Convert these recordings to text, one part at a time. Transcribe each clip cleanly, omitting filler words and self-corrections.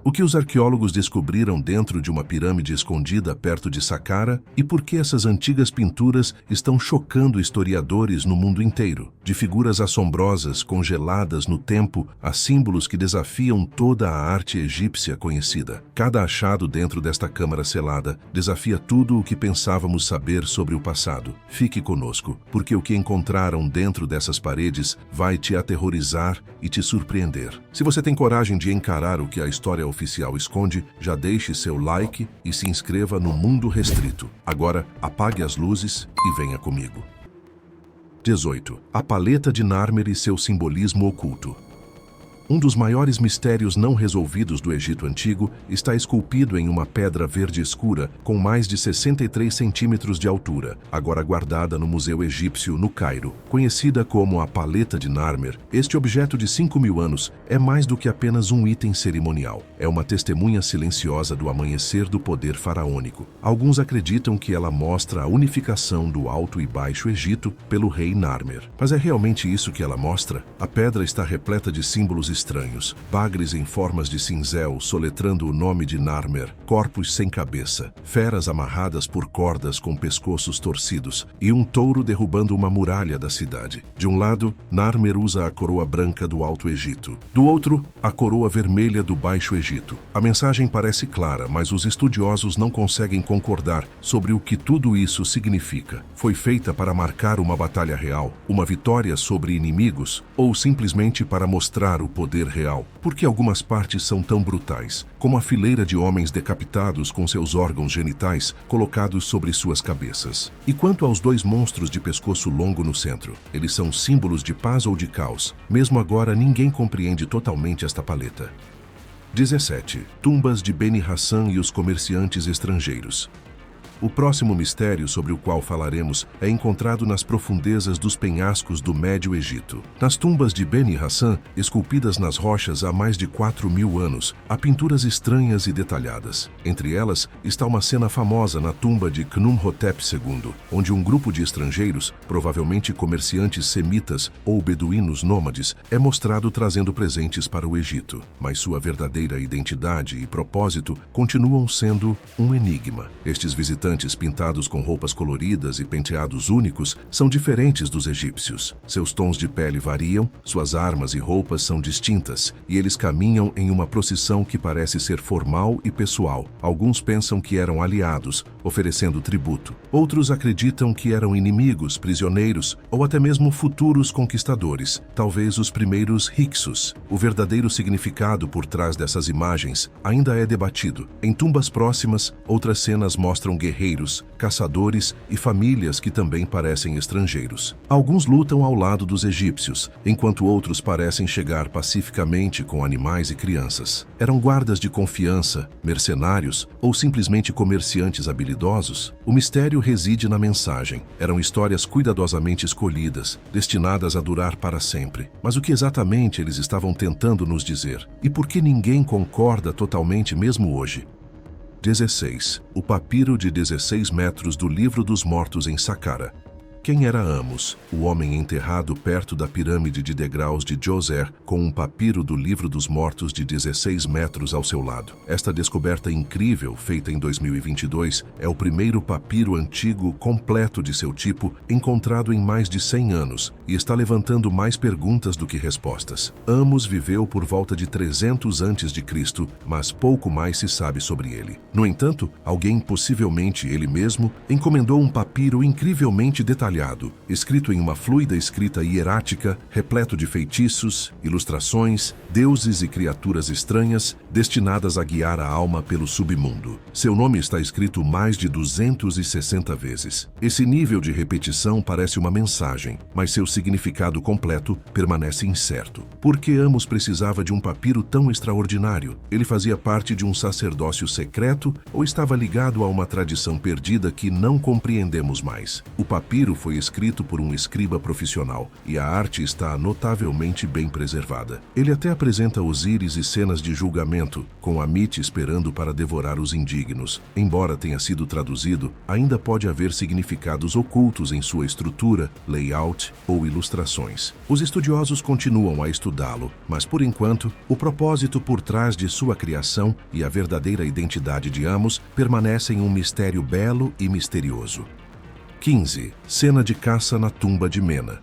O que os arqueólogos descobriram dentro de uma pirâmide escondida perto de Saqqara e por que essas antigas pinturas estão chocando historiadores no mundo inteiro. De figuras assombrosas congeladas no tempo a símbolos que desafiam toda a arte egípcia conhecida. Cada achado dentro desta câmara selada desafia tudo o que pensávamos saber sobre o passado. Fique conosco, porque o que encontraram dentro dessas paredes vai te aterrorizar e te surpreender. Se você tem coragem de encarar o que a história oficial esconde, já deixe seu like e se inscreva no Mundo Restrito. Agora, apague as luzes e venha comigo. 18. A paleta de Narmer e seu simbolismo oculto. Um dos maiores mistérios não resolvidos do Egito Antigo está esculpido em uma pedra verde escura com mais de 63 centímetros de altura, agora guardada no Museu Egípcio, no Cairo. Conhecida como a Paleta de Narmer, este objeto de 5.000 anos é mais do que apenas um item cerimonial. É uma testemunha silenciosa do amanhecer do poder faraônico. Alguns acreditam que ela mostra a unificação do Alto e Baixo Egito pelo rei Narmer. Mas é realmente isso que ela mostra? A pedra está repleta de símbolos estranhos, bagres em formas de cinzel soletrando o nome de Narmer, corpos sem cabeça, feras amarradas por cordas com pescoços torcidos e um touro derrubando uma muralha da cidade. De um lado, Narmer usa a coroa branca do Alto Egito. Do outro, a coroa vermelha do Baixo Egito. A mensagem parece clara, mas os estudiosos não conseguem concordar sobre o que tudo isso significa. Foi feita para marcar uma batalha real, uma vitória sobre inimigos, ou simplesmente para mostrar o poder real? Por que algumas partes são tão brutais, como a fileira de homens decapitados com seus órgãos genitais colocados sobre suas cabeças? E quanto aos dois monstros de pescoço longo no centro? Eles são símbolos de paz ou de caos? Mesmo agora, ninguém compreende totalmente esta paleta. 17. Tumbas de Beni Hassan e os comerciantes estrangeiros. O próximo mistério sobre o qual falaremos é encontrado nas profundezas dos penhascos do Médio Egito. Nas tumbas de Beni Hassan, esculpidas nas rochas há mais de 4.000 anos, há pinturas estranhas e detalhadas. Entre elas está uma cena famosa na tumba de Khnumhotep II, onde um grupo de estrangeiros, provavelmente comerciantes semitas ou beduínos nômades, é mostrado trazendo presentes para o Egito. Mas sua verdadeira identidade e propósito continuam sendo um enigma. Estes visitantes pintados com roupas coloridas e penteados únicos são diferentes dos egípcios. Seus tons de pele variam, suas armas e roupas são distintas, e eles caminham em uma procissão que parece ser formal e pessoal. Alguns pensam que eram aliados, oferecendo tributo. Outros acreditam que eram inimigos, prisioneiros ou até mesmo futuros conquistadores, talvez os primeiros Hyksos. O verdadeiro significado por trás dessas imagens ainda é debatido. Em tumbas próximas, outras cenas mostram guerreiros, caçadores e famílias que também parecem estrangeiros. Alguns lutam ao lado dos egípcios, enquanto outros parecem chegar pacificamente com animais e crianças. Eram guardas de confiança, mercenários ou simplesmente comerciantes habilidosos? O mistério reside na mensagem. Eram histórias cuidadosamente escolhidas, destinadas a durar para sempre. Mas o que exatamente eles estavam tentando nos dizer? E por que ninguém concorda totalmente mesmo hoje? 16. O papiro de 16 metros do Livro dos Mortos em Saqqara. Quem era Amos, o homem enterrado perto da pirâmide de degraus de Djoser, com um papiro do Livro dos Mortos de 16 metros ao seu lado? Esta descoberta incrível, feita em 2022, é o primeiro papiro antigo completo de seu tipo encontrado em mais de 100 anos e está levantando mais perguntas do que respostas. Amos viveu por volta de 300 a.C., mas pouco mais se sabe sobre ele. No entanto, alguém, possivelmente ele mesmo, encomendou um papiro incrivelmente detalhado, escrito em uma fluida escrita hierática, repleto de feitiços, ilustrações, deuses e criaturas estranhas, destinadas a guiar a alma pelo submundo. Seu nome está escrito mais de 260 vezes. Esse nível de repetição parece uma mensagem, mas seu significado completo permanece incerto. Por que Amos precisava de um papiro tão extraordinário? Ele fazia parte de um sacerdócio secreto ou estava ligado a uma tradição perdida que não compreendemos mais? O papiro foi foi escrito por um escriba profissional e a arte está notavelmente bem preservada. Ele até apresenta Osíris e cenas de julgamento, com Amit esperando para devorar os indignos. Embora tenha sido traduzido, ainda pode haver significados ocultos em sua estrutura, layout ou ilustrações. Os estudiosos continuam a estudá-lo, mas por enquanto, o propósito por trás de sua criação e a verdadeira identidade de Amos permanecem um mistério belo e misterioso. 15. Cena de caça na tumba de Mena.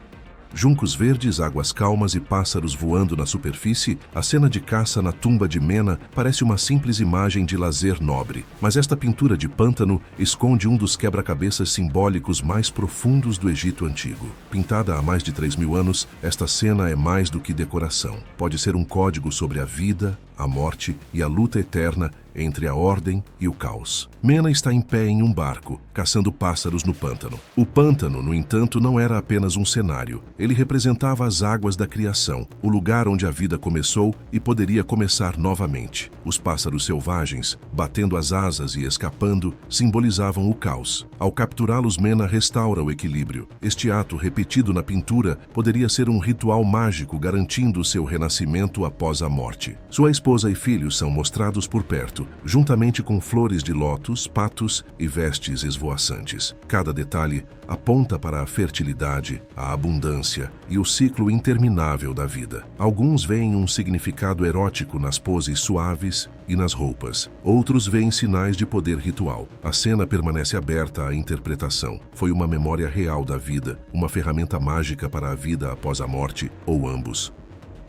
Juncos verdes, águas calmas e pássaros voando na superfície, a cena de caça na tumba de Mena parece uma simples imagem de lazer nobre. Mas esta pintura de pântano esconde um dos quebra-cabeças simbólicos mais profundos do Egito Antigo. Pintada há mais de 3.000 anos, esta cena é mais do que decoração. Pode ser um código sobre a vida, a morte e a luta eterna entre a ordem e o caos. Mena está em pé em um barco, caçando pássaros no pântano. O pântano, no entanto, não era apenas um cenário. Ele representava as águas da criação, o lugar onde a vida começou e poderia começar novamente. Os pássaros selvagens, batendo as asas e escapando, simbolizavam o caos. Ao capturá-los, Mena restaura o equilíbrio. Este ato, repetido na pintura, poderia ser um ritual mágico garantindo seu renascimento após a morte. Sua esposa e filhos são mostrados por perto, juntamente com flores de lótus, patos e vestes esvoaçantes. Cada detalhe aponta para a fertilidade, a abundância e o ciclo interminável da vida. Alguns veem um significado erótico nas poses suaves e nas roupas. Outros veem sinais de poder ritual. A cena permanece aberta à interpretação. Foi uma memória real da vida, uma ferramenta mágica para a vida após a morte, ou ambos.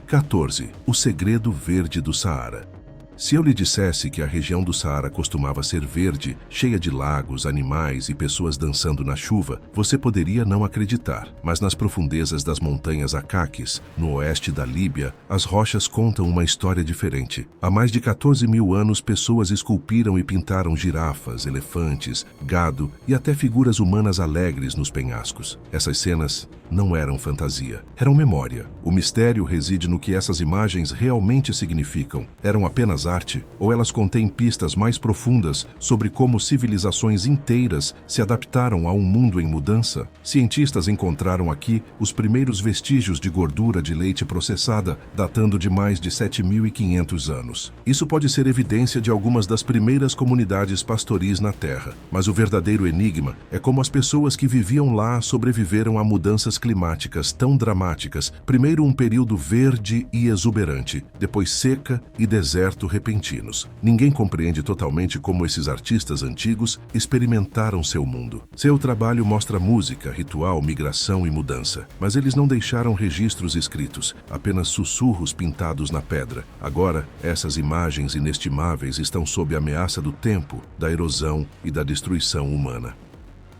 14. O segredo verde do Saara. Se eu lhe dissesse que a região do Saara costumava ser verde, cheia de lagos, animais e pessoas dançando na chuva, você poderia não acreditar. Mas nas profundezas das montanhas Acaques, no oeste da Líbia, as rochas contam uma história diferente. Há mais de 14.000 anos, pessoas esculpiram e pintaram girafas, elefantes, gado e até figuras humanas alegres nos penhascos. Essas cenas não eram fantasia, eram memória. O mistério reside no que essas imagens realmente significam. Eram apenas arte, ou elas contêm pistas mais profundas sobre como civilizações inteiras se adaptaram a um mundo em mudança? Cientistas encontraram aqui os primeiros vestígios de gordura de leite processada, datando de mais de 7.500 anos. Isso pode ser evidência de algumas das primeiras comunidades pastoris na Terra, mas o verdadeiro enigma é como as pessoas que viviam lá sobreviveram a mudanças climáticas tão dramáticas. Primeiro um período verde e exuberante, depois seca e deserto repentinos. Ninguém compreende totalmente como esses artistas antigos experimentaram seu mundo. Seu trabalho mostra música, ritual, migração e mudança, mas eles não deixaram registros escritos, apenas sussurros pintados na pedra. Agora, essas imagens inestimáveis estão sob a ameaça do tempo, da erosão e da destruição humana.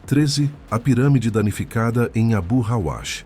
13. A pirâmide danificada em Abu Hawash.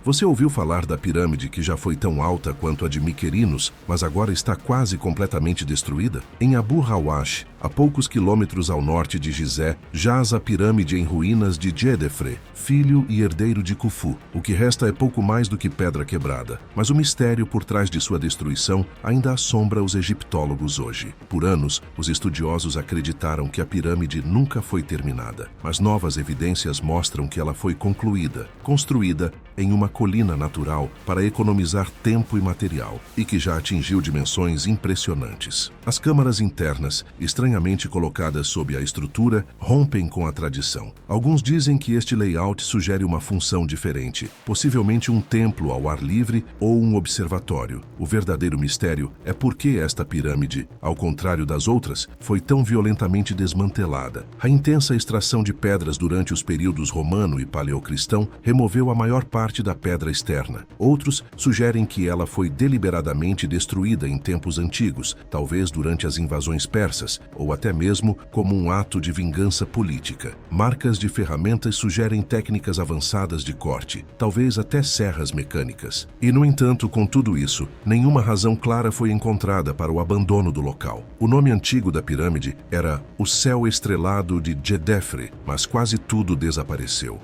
Você ouviu falar da pirâmide que já foi tão alta quanto a de Miquerinos, mas agora está quase completamente destruída? Em Abu Hawash, a poucos quilômetros ao norte de Gizé, jaz a pirâmide em ruínas de Djedefre, filho e herdeiro de Khufu. O que resta é pouco mais do que pedra quebrada, mas o mistério por trás de sua destruição ainda assombra os egiptólogos hoje. Por anos, os estudiosos acreditaram que a pirâmide nunca foi terminada, mas novas evidências mostram que ela foi concluída, construída em uma colina natural para economizar tempo e material, e que já atingiu dimensões impressionantes. As câmaras internas, estranhamente colocadas sob a estrutura, rompem com a tradição. Alguns dizem que este layout sugere uma função diferente, possivelmente um templo ao ar livre ou um observatório. O verdadeiro mistério é por que esta pirâmide, ao contrário das outras, foi tão violentamente desmantelada. A intensa extração de pedras durante os períodos romano e paleocristão removeu a maior parte da pedra externa. Outros sugerem que ela foi deliberadamente destruída em tempos antigos, talvez durante as invasões persas, ou até mesmo como um ato de vingança política. Marcas de ferramentas sugerem técnicas avançadas de corte, talvez até serras mecânicas. E, no entanto, com tudo isso, nenhuma razão clara foi encontrada para o abandono do local. O nome antigo da pirâmide era o Céu Estrelado de Djedefre, mas quase tudo desapareceu.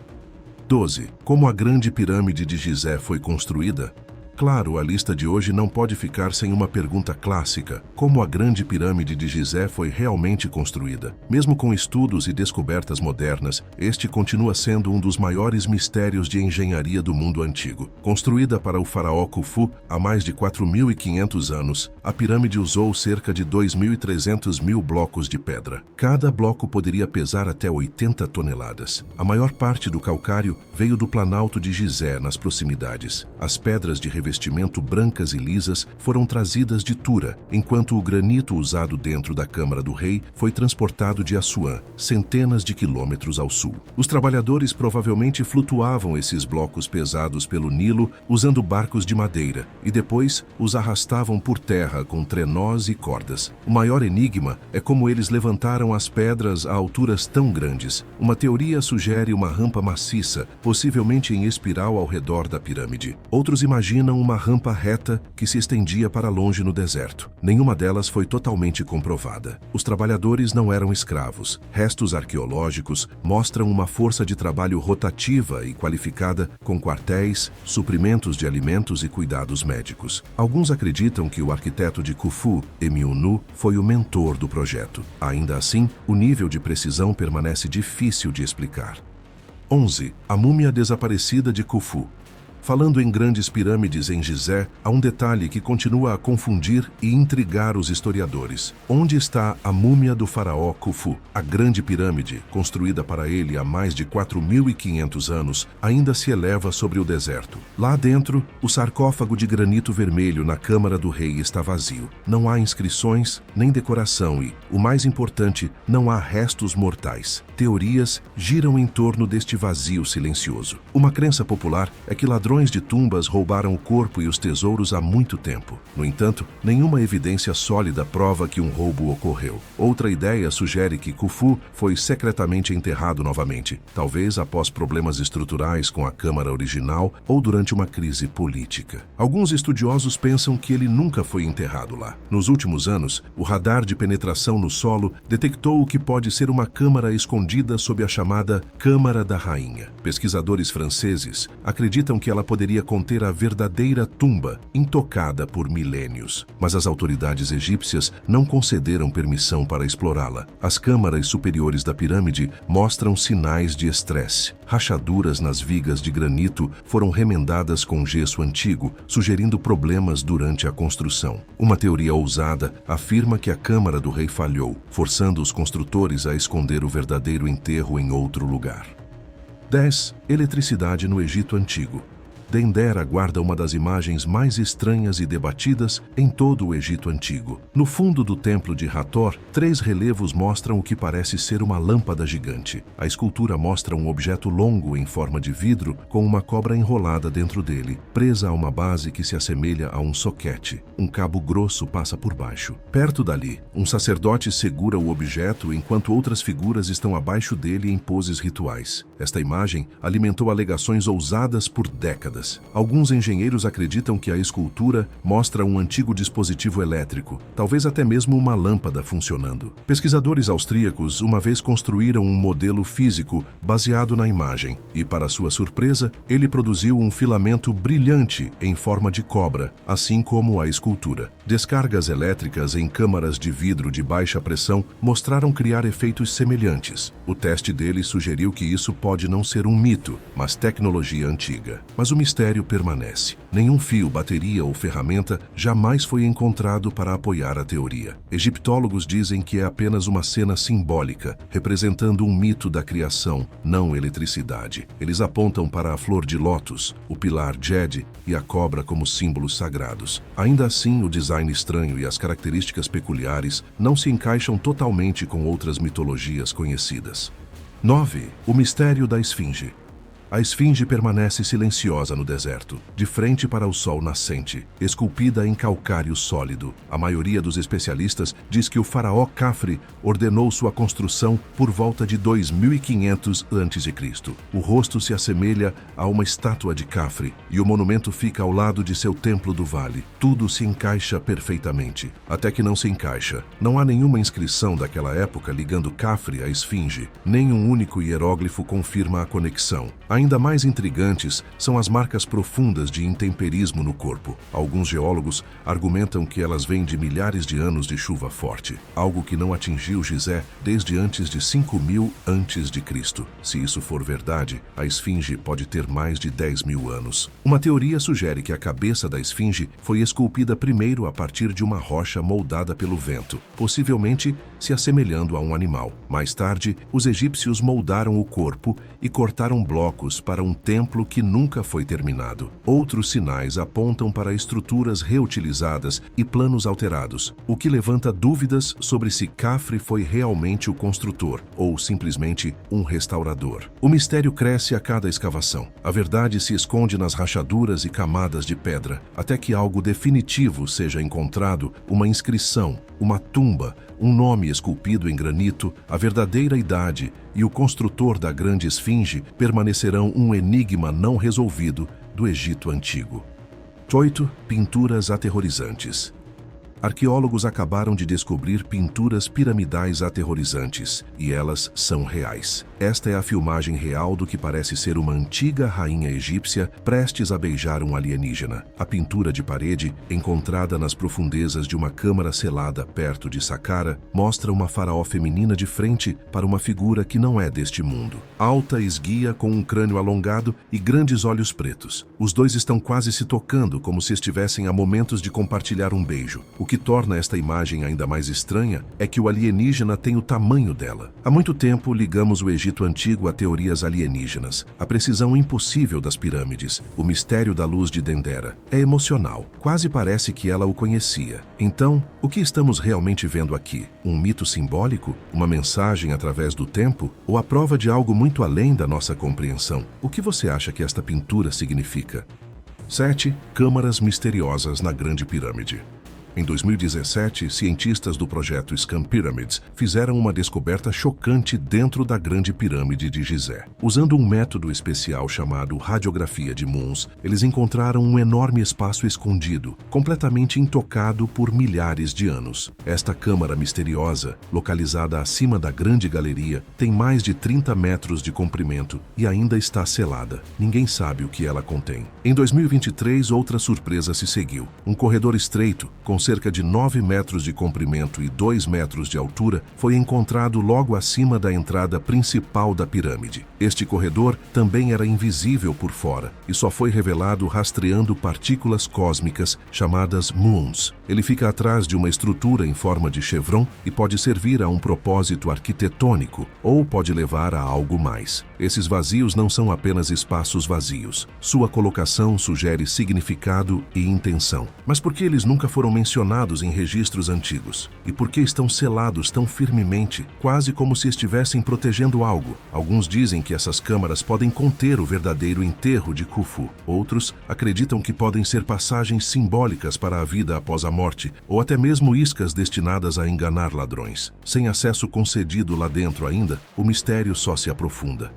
12. Como a Grande Pirâmide de Gizé foi construída? Claro, a lista de hoje não pode ficar sem uma pergunta clássica: como a Grande Pirâmide de Gizé foi realmente construída? Mesmo com estudos e descobertas modernas, este continua sendo um dos maiores mistérios de engenharia do mundo antigo. Construída para o faraó Khufu há mais de 4.500 anos, a pirâmide usou cerca de 2.300 mil blocos de pedra. Cada bloco poderia pesar até 80 toneladas. A maior parte do calcário veio do Planalto de Gizé, nas proximidades. As pedras de revestimento brancas e lisas foram trazidas de Tura, enquanto o granito usado dentro da Câmara do Rei foi transportado de Assuã, centenas de quilômetros ao sul. Os trabalhadores provavelmente flutuavam esses blocos pesados pelo Nilo usando barcos de madeira e depois os arrastavam por terra com trenós e cordas. O maior enigma é como eles levantaram as pedras a alturas tão grandes. Uma teoria sugere uma rampa maciça, possivelmente em espiral ao redor da pirâmide. Outros imaginam uma rampa reta que se estendia para longe no deserto. Nenhuma delas foi totalmente comprovada. Os trabalhadores não eram escravos. Restos arqueológicos mostram uma força de trabalho rotativa e qualificada, com quartéis, suprimentos de alimentos e cuidados médicos. Alguns acreditam que o arquiteto de Khufu, Eminenu, foi o mentor do projeto. Ainda assim, o nível de precisão permanece difícil de explicar. 11. A múmia desaparecida de Khufu. Falando em grandes pirâmides em Gizé, há um detalhe que continua a confundir e intrigar os historiadores. Onde está a múmia do faraó Khufu? A grande pirâmide, construída para ele há mais de 4.500 anos, ainda se eleva sobre o deserto. Lá dentro, o sarcófago de granito vermelho na Câmara do Rei está vazio. Não há inscrições, nem decoração e, o mais importante, não há restos mortais. Teorias giram em torno deste vazio silencioso. Uma crença popular é que ladrões de tumbas roubaram o corpo e os tesouros há muito tempo. No entanto, nenhuma evidência sólida prova que um roubo ocorreu. Outra ideia sugere que Khufu foi secretamente enterrado novamente, talvez após problemas estruturais com a câmara original ou durante uma crise política. Alguns estudiosos pensam que ele nunca foi enterrado lá. Nos últimos anos, o radar de penetração no solo detectou o que pode ser uma câmara escondida sob a chamada Câmara da Rainha. Pesquisadores franceses acreditam que ela poderia conter a verdadeira tumba, intocada por milênios. Mas as autoridades egípcias não concederam permissão para explorá-la. As câmaras superiores da pirâmide mostram sinais de estresse. Rachaduras nas vigas de granito foram remendadas com gesso antigo, sugerindo problemas durante a construção. Uma teoria ousada afirma que a Câmara do Rei falhou, forçando os construtores a esconder o verdadeiro enterro em outro lugar. 10. Eletricidade no Egito Antigo. Dendera guarda uma das imagens mais estranhas e debatidas em todo o Egito Antigo. No fundo do templo de Hathor, 3 relevos mostram o que parece ser uma lâmpada gigante. A escultura mostra um objeto longo em forma de vidro com uma cobra enrolada dentro dele, presa a uma base que se assemelha a um soquete. Um cabo grosso passa por baixo. Perto dali, um sacerdote segura o objeto enquanto outras figuras estão abaixo dele em poses rituais. Esta imagem alimentou alegações ousadas por décadas. Alguns engenheiros acreditam que a escultura mostra um antigo dispositivo elétrico, talvez até mesmo uma lâmpada funcionando. Pesquisadores austríacos uma vez construíram um modelo físico baseado na imagem e, para sua surpresa, ele produziu um filamento brilhante em forma de cobra, assim como a escultura. Descargas elétricas em câmaras de vidro de baixa pressão mostraram criar efeitos semelhantes. O teste deles sugeriu que isso pode não ser um mito, mas tecnologia antiga. Mas o mistério permanece. Nenhum fio, bateria ou ferramenta jamais foi encontrado para apoiar a teoria. Egiptólogos dizem que é apenas uma cena simbólica, representando um mito da criação, não eletricidade. Eles apontam para a flor de lótus, o pilar Djed e a cobra como símbolos sagrados. Ainda assim, o design estranho e as características peculiares não se encaixam totalmente com outras mitologias conhecidas. 9. O mistério da Esfinge. A esfinge permanece silenciosa no deserto, de frente para o sol nascente, esculpida em calcário sólido. A maioria dos especialistas diz que o faraó Khafre ordenou sua construção por volta de 2500 a.C. O rosto se assemelha a uma estátua de Khafre e o monumento fica ao lado de seu templo do vale. Tudo se encaixa perfeitamente, até que não se encaixa. Não há nenhuma inscrição daquela época ligando Khafre à esfinge. Nem um único hieróglifo confirma a conexão. Ainda mais intrigantes são as marcas profundas de intemperismo no corpo. Alguns geólogos argumentam que elas vêm de milhares de anos de chuva forte, algo que não atingiu Gizé desde antes de 5.000 a.C. Se isso for verdade, a esfinge pode ter mais de 10.000 anos. Uma teoria sugere que a cabeça da esfinge foi esculpida primeiro a partir de uma rocha moldada pelo vento, possivelmente se assemelhando a um animal. Mais tarde, os egípcios moldaram o corpo e cortaram blocos para um templo que nunca foi terminado. Outros sinais apontam para estruturas reutilizadas e planos alterados, o que levanta dúvidas sobre se Khafre foi realmente o construtor ou simplesmente um restaurador. O mistério cresce a cada escavação. A verdade se esconde nas rachaduras e camadas de pedra, até que algo definitivo seja encontrado, uma inscrição, uma tumba, um nome esculpido em granito, a verdadeira idade e o construtor da grande esfinge permanecerão um enigma não resolvido do Egito Antigo. 8. Pinturas aterrorizantes. Arqueólogos acabaram de descobrir pinturas piramidais aterrorizantes, e elas são reais. Esta é a filmagem real do que parece ser uma antiga rainha egípcia prestes a beijar um alienígena. A pintura de parede, encontrada nas profundezas de uma câmara selada perto de Saqqara, mostra uma faraó feminina de frente para uma figura que não é deste mundo. Alta, esguia, com um crânio alongado e grandes olhos pretos. Os dois estão quase se tocando, como se estivessem a momentos de compartilhar um beijo. O que torna esta imagem ainda mais estranha é que o alienígena tem o tamanho dela. Há muito tempo ligamos o Egito Antigo a teorias alienígenas, a precisão impossível das pirâmides, o mistério da luz de Dendera. É emocional, quase parece que ela o conhecia. Então, o que estamos realmente vendo aqui? Um mito simbólico? Uma mensagem através do tempo? Ou a prova de algo muito além da nossa compreensão? O que você acha que esta pintura significa? 7. Câmaras misteriosas na Grande Pirâmide. Em 2017, cientistas do projeto Scan Pyramids fizeram uma descoberta chocante dentro da Grande Pirâmide de Gizé. Usando um método especial chamado radiografia de Mons, eles encontraram um enorme espaço escondido, completamente intocado por milhares de anos. Esta câmara misteriosa, localizada acima da Grande Galeria, tem mais de 30 metros de comprimento e ainda está selada. Ninguém sabe o que ela contém. Em 2023, outra surpresa se seguiu. Um corredor estreito, com cerca de 9 metros de comprimento e 2 metros de altura, foi encontrado logo acima da entrada principal da pirâmide. Este corredor também era invisível por fora e só foi revelado rastreando partículas cósmicas chamadas muons. Ele fica atrás de uma estrutura em forma de chevron e pode servir a um propósito arquitetônico ou pode levar a algo mais. Esses vazios não são apenas espaços vazios. Sua colocação sugere significado e intenção. Mas por que eles nunca foram mencionados em registros antigos? E por que estão selados tão firmemente, quase como se estivessem protegendo algo? Alguns dizem que essas câmaras podem conter o verdadeiro enterro de Khufu. Outros acreditam que podem ser passagens simbólicas para a vida após a morte, ou até mesmo iscas destinadas a enganar ladrões. Sem acesso concedido lá dentro ainda, o mistério só se aprofunda.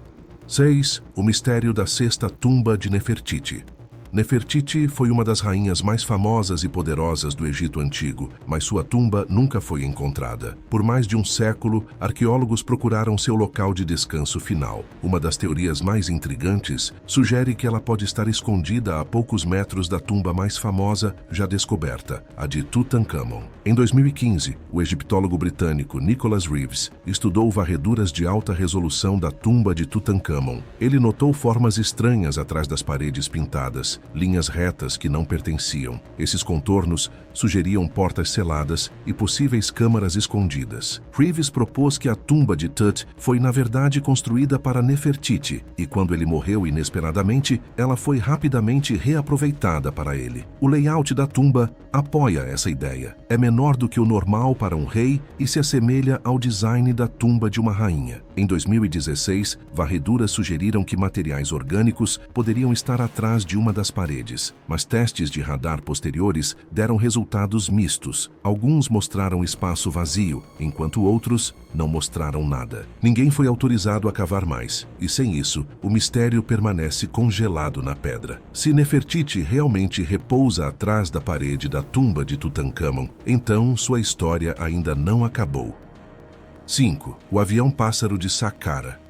6. O mistério da sexta tumba de Nefertiti. Nefertiti foi uma das rainhas mais famosas e poderosas do Egito Antigo, mas sua tumba nunca foi encontrada. Por mais de um século, arqueólogos procuraram seu local de descanso final. Uma das teorias mais intrigantes sugere que ela pode estar escondida a poucos metros da tumba mais famosa já descoberta, a de Tutankhamon. Em 2015, o egiptólogo britânico Nicholas Reeves estudou varreduras de alta resolução da tumba de Tutankhamon. Ele notou formas estranhas atrás das paredes pintadas, linhas retas que não pertenciam. Esses contornos sugeriam portas seladas e possíveis câmaras escondidas. Reeves propôs que a tumba de Tut foi na verdade construída para Nefertiti, e quando ele morreu inesperadamente, ela foi rapidamente reaproveitada para ele. O layout da tumba apoia essa ideia. É menor do que o normal para um rei e se assemelha ao design da tumba de uma rainha. Em 2016, varreduras sugeriram que materiais orgânicos poderiam estar atrás de uma das paredes, mas testes de radar posteriores deram resultados mistos. Alguns mostraram espaço vazio, enquanto outros não mostraram nada. Ninguém foi autorizado a cavar mais, e sem isso, o mistério permanece congelado na pedra. Se Nefertiti realmente repousa atrás da parede da tumba de Tutankhamon, então sua história ainda não acabou. 5. O avião pássaro de Saqqara.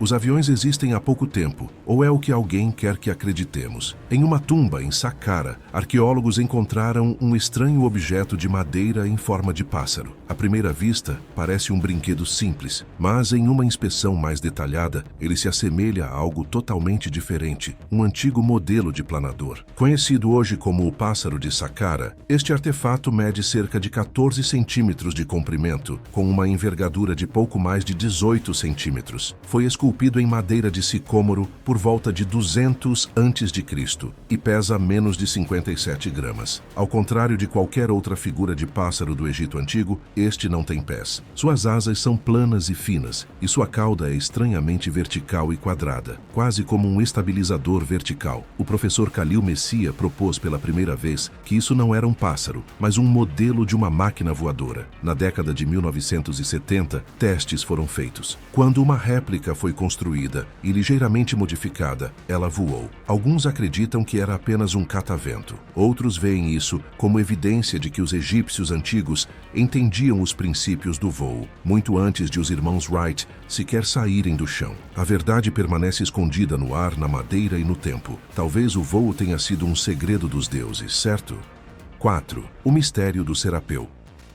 Os aviões existem há pouco tempo, ou é o que alguém quer que acreditemos. Em uma tumba em Saqqara, arqueólogos encontraram um estranho objeto de madeira em forma de pássaro. À primeira vista, parece um brinquedo simples, mas em uma inspeção mais detalhada, ele se assemelha a algo totalmente diferente, um antigo modelo de planador. Conhecido hoje como o pássaro de Saqqara, este artefato mede cerca de 14 centímetros de comprimento, com uma envergadura de pouco mais de 18 centímetros. Foi esculpido em madeira de sicômoro por volta de 200 a.C. e pesa menos de 57 gramas. Ao contrário de qualquer outra figura de pássaro do Egito Antigo, este não tem pés. Suas asas são planas e finas, e sua cauda é estranhamente vertical e quadrada, quase como um estabilizador vertical. O professor Khalil Messia propôs pela primeira vez que isso não era um pássaro, mas um modelo de uma máquina voadora. Na década de 1970, testes foram feitos. Quando uma réplica foi construída e ligeiramente modificada, ela voou. Alguns acreditam que era apenas um catavento. Outros veem isso como evidência de que os egípcios antigos entendiam os princípios do voo, muito antes de os irmãos Wright sequer saírem do chão. A verdade permanece escondida no ar, na madeira e no tempo. Talvez o voo tenha sido um segredo dos deuses, certo? 4. O mistério do Serapeu.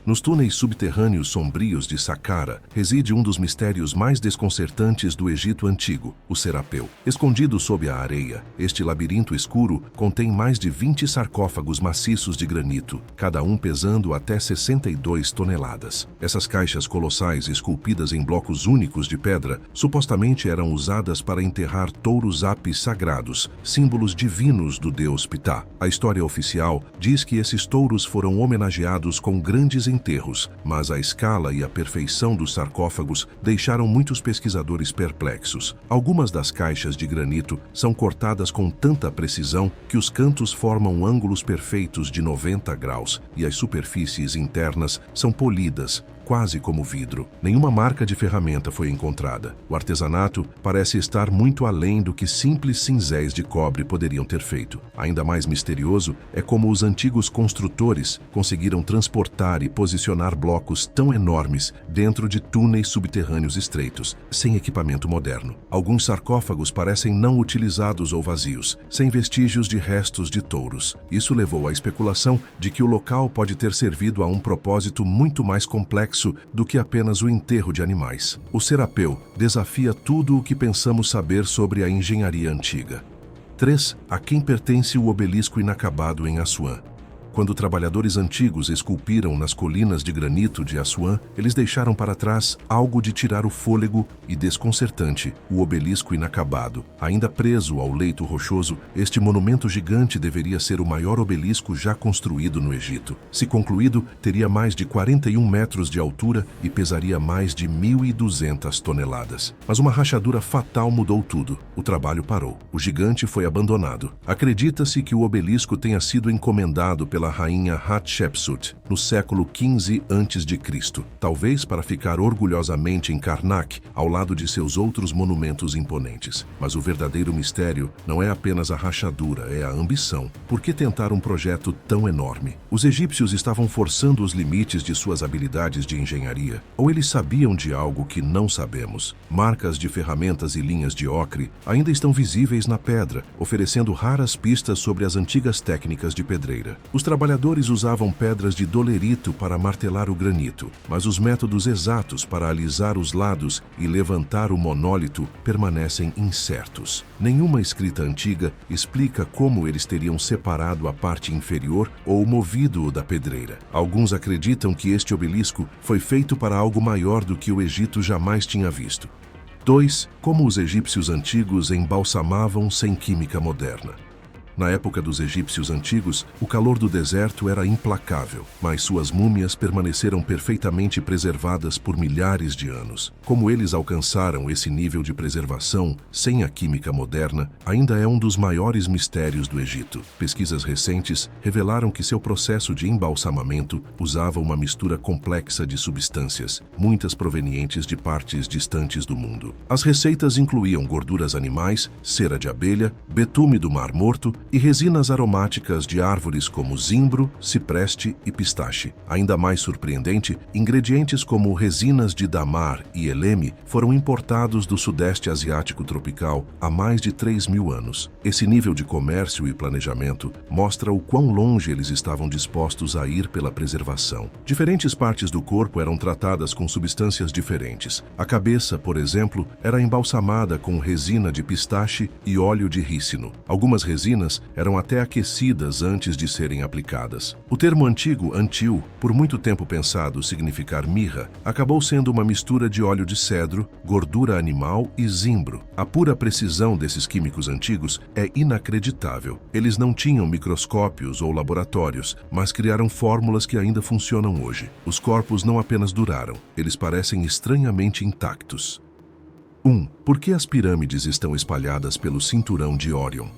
Nos túneis subterrâneos sombrios de Saqqara reside um dos mistérios mais desconcertantes do Egito Antigo, o Serapeu. Escondido sob a areia, este labirinto escuro contém mais de 20 sarcófagos maciços de granito, cada um pesando até 62 toneladas. Essas caixas colossais esculpidas em blocos únicos de pedra supostamente eram usadas para enterrar touros apis sagrados, símbolos divinos do deus Ptah. A história oficial diz que esses touros foram homenageados com grandes enterros, mas a escala e a perfeição dos sarcófagos deixaram muitos pesquisadores perplexos. Algumas das caixas de granito são cortadas com tanta precisão que os cantos formam ângulos perfeitos de 90 graus e as superfícies internas são polidas, quase como vidro. Nenhuma marca de ferramenta foi encontrada. O artesanato parece estar muito além do que simples cinzéis de cobre poderiam ter feito. Ainda mais misterioso é como os antigos construtores conseguiram transportar e posicionar blocos tão enormes dentro de túneis subterrâneos estreitos, sem equipamento moderno. Alguns sarcófagos parecem não utilizados ou vazios, sem vestígios de restos de touros. Isso levou à especulação de que o local pode ter servido a um propósito muito mais complexo do que apenas o enterro de animais. O Serapeu desafia tudo o que pensamos saber sobre a engenharia antiga. 3. A quem pertence o obelisco inacabado em Assuã? Quando trabalhadores antigos esculpiram nas colinas de granito de Assuã, eles deixaram para trás algo de tirar o fôlego e desconcertante, o obelisco inacabado. Ainda preso ao leito rochoso, este monumento gigante deveria ser o maior obelisco já construído no Egito. Se concluído, teria mais de 41 metros de altura e pesaria mais de 1.200 toneladas. Mas uma rachadura fatal mudou tudo. O trabalho parou. O gigante foi abandonado. Acredita-se que o obelisco tenha sido encomendado pela rainha Hatshepsut no século XV a.C., talvez para ficar orgulhosamente em Karnak, ao lado de seus outros monumentos imponentes. Mas o verdadeiro mistério não é apenas a rachadura, é a ambição. Por que tentar um projeto tão enorme? Os egípcios estavam forçando os limites de suas habilidades de engenharia, ou eles sabiam de algo que não sabemos? Marcas de ferramentas e linhas de ocre ainda estão visíveis na pedra, oferecendo raras pistas sobre as antigas técnicas de pedreira. Os trabalhadores usavam pedras de dolerito para martelar o granito, mas os métodos exatos para alisar os lados e levantar o monólito permanecem incertos. Nenhuma escrita antiga explica como eles teriam separado a parte inferior ou movido-o da pedreira. Alguns acreditam que este obelisco foi feito para algo maior do que o Egito jamais tinha visto. 2. Como os egípcios antigos embalsamavam sem química moderna. Na época dos egípcios antigos, o calor do deserto era implacável, mas suas múmias permaneceram perfeitamente preservadas por milhares de anos. Como eles alcançaram esse nível de preservação sem a química moderna, ainda é um dos maiores mistérios do Egito. Pesquisas recentes revelaram que seu processo de embalsamamento usava uma mistura complexa de substâncias, muitas provenientes de partes distantes do mundo. As receitas incluíam gorduras animais, cera de abelha, betume do Mar Morto e resinas aromáticas de árvores como zimbro, cipreste e pistache. Ainda mais surpreendente, ingredientes como resinas de damar e eleme foram importados do Sudeste Asiático tropical há mais de 3.000 anos. Esse nível de comércio e planejamento mostra o quão longe eles estavam dispostos a ir pela preservação. Diferentes partes do corpo eram tratadas com substâncias diferentes. A cabeça, por exemplo, era embalsamada com resina de pistache e óleo de rícino. Algumas resinas eram até aquecidas antes de serem aplicadas. O termo antigo, antil, por muito tempo pensado significar mirra, acabou sendo uma mistura de óleo de cedro, gordura animal e zimbro. A pura precisão desses químicos antigos é inacreditável. Eles não tinham microscópios ou laboratórios, mas criaram fórmulas que ainda funcionam hoje. Os corpos não apenas duraram, eles parecem estranhamente intactos. 1. Por que as pirâmides estão espalhadas pelo cinturão de Órion?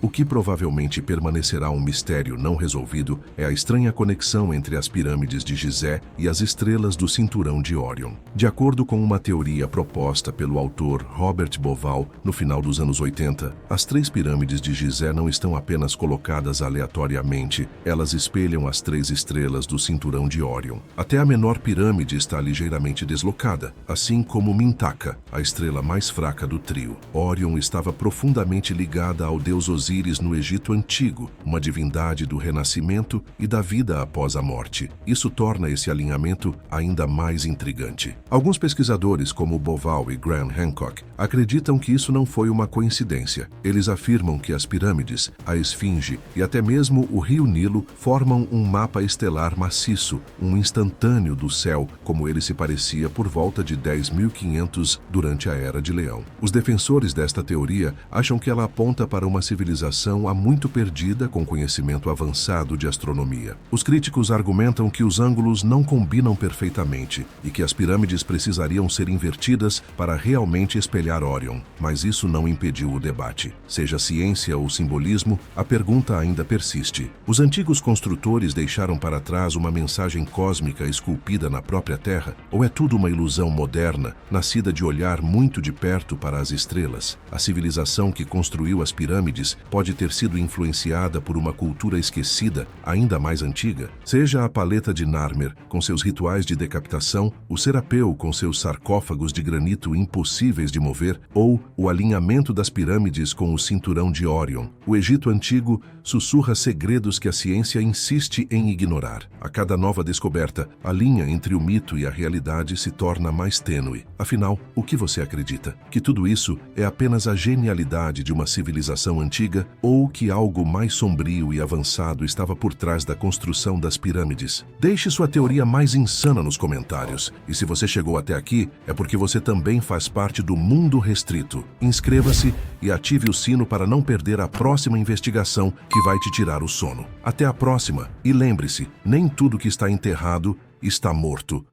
O que provavelmente permanecerá um mistério não resolvido é a estranha conexão entre as pirâmides de Gizé e as estrelas do cinturão de Órion. De acordo com uma teoria proposta pelo autor Robert Bauval no final dos anos 80, as 3 pirâmides de Gizé não estão apenas colocadas aleatoriamente, elas espelham as 3 estrelas do cinturão de Órion. Até a menor pirâmide está ligeiramente deslocada, assim como Mintaka, a estrela mais fraca do trio. Órion estava profundamente ligada ao deus Osíris no Egito Antigo, uma divindade do renascimento e da vida após a morte. Isso torna esse alinhamento ainda mais intrigante. Alguns pesquisadores, como Bauval e Graham Hancock, acreditam que isso não foi uma coincidência. Eles afirmam que as pirâmides, a esfinge e até mesmo o rio Nilo formam um mapa estelar maciço, um instantâneo do céu, como ele se parecia por volta de 10.500 durante a Era de Leão. Os defensores desta teoria acham que ela aponta para uma civilização há muito perdida com conhecimento avançado de astronomia. Os críticos argumentam que os ângulos não combinam perfeitamente e que as pirâmides precisariam ser invertidas para realmente espelhar Órion, mas isso não impediu o debate. Seja ciência ou simbolismo, a pergunta ainda persiste. Os antigos construtores deixaram para trás uma mensagem cósmica esculpida na própria Terra, ou é tudo uma ilusão moderna, nascida de olhar muito de perto para as estrelas? A civilização que construiu as pirâmides pode ter sido influenciada por uma cultura esquecida, ainda mais antiga? Seja a paleta de Narmer, com seus rituais de decapitação, o Serapeu com seus sarcófagos de granito impossíveis de mover, ou o alinhamento das pirâmides com o cinturão de Órion, o Egito Antigo sussurra segredos que a ciência insiste em ignorar. A cada nova descoberta, a linha entre o mito e a realidade se torna mais tênue. Afinal, o que você acredita? Que tudo isso é apenas a genialidade de uma civilização antiga ou que algo mais sombrio e avançado estava por trás da construção das pirâmides? Deixe sua teoria mais insana nos comentários. E se você chegou até aqui, é porque você também faz parte do Mundo Restrito. Inscreva-se e ative o sino para não perder a próxima investigação que vai te tirar o sono. Até a próxima e lembre-se, nem tudo que está enterrado está morto.